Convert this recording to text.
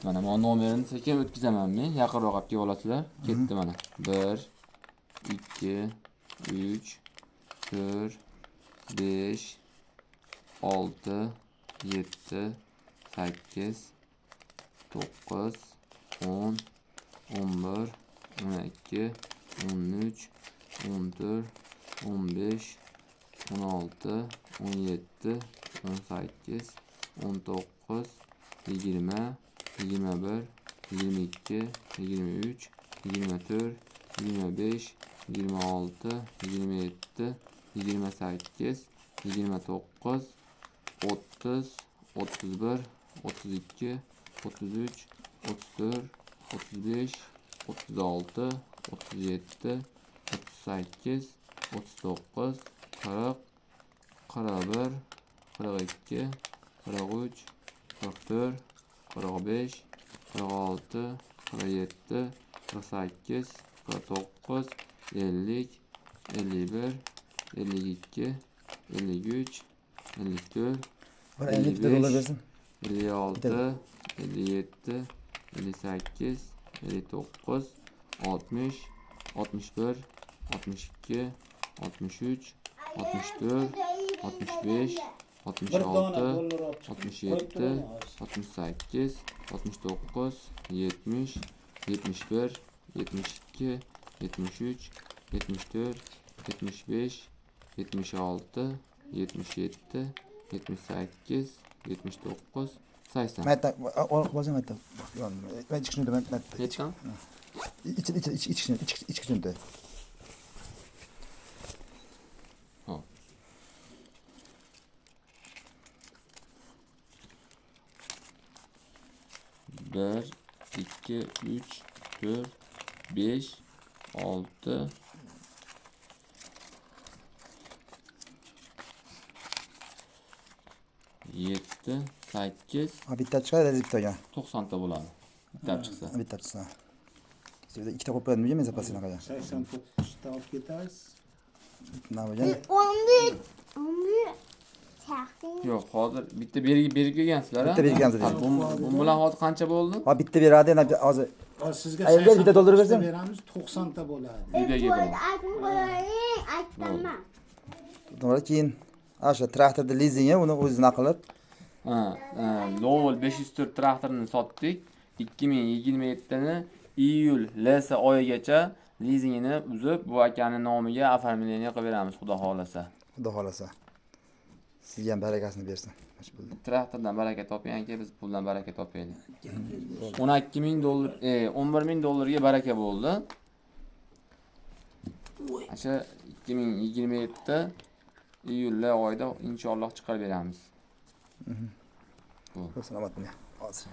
Mana bu nomerini sekin o'tkazaman men. Yaqinroq olib kelib olasizlar. Ketdi mana. 1 2 3 4 5 6 7 8 9 10 11 12 13 14 15 16 17 18 19 20 21 22 23 24 25 26 27 28 29 30 31 32 33 34 35 36 37 38 39 40 41 42 43 44 45 46 47 48 49 50 51 52 53 54 $50 56 57 58 59 60 61 62 63 64 65 66 67 68 69 70 71 72 73 74 75 76 77 78 79 80. Mayta, olqibozim mayta. Ben chiqishni mayta. Nechkan? İç. Hop. Bir, ikki, uch, to'rt, besh, olti, yetti, sakkiz, Ha bitta chiqadi, bitta ekan. 90 ta bo'ladi. Bitta chiqsa. Bitta chiqsa. Sizda ikkita qo'yib qo'yadimi, men zapasini qo'yaman. 89 ta olib ketasiz. Nima bo'lgan? 11 taxting. Yo'q, hozir bitta berib kelgansizlar. Bitta berib kelgansizlar. Bu bilan hozir qancha bo'ldi? Ha bitta beradi, endi hozir Sizga Ay, bir bitta to'ldirib bersam? beramiz, 90 ta bo'ladi. Uydaga Voy, bir. aytib qo'ying, aytdim. to'g'ri keyin o'sha traktorda lizingi uni o'zini qilib, Lowell 504 traktorini sotdik. 2027 ni iyul LS oyigacha lizingini uzib, bu akaning nomiga оформление qilib beramiz, xudo xolasa. xudo xolasa. Sizga ham barakasini bersin. Xo'sh bo'ldi. Traktordan baraka topganki, biz puldan baraka topaylik. $12,000, $11,000 ga baraka bo'ldi. O'sha 2027 iyul oyida inshaalloh chiqarib beramiz. Salomat bo'ling. Hozir.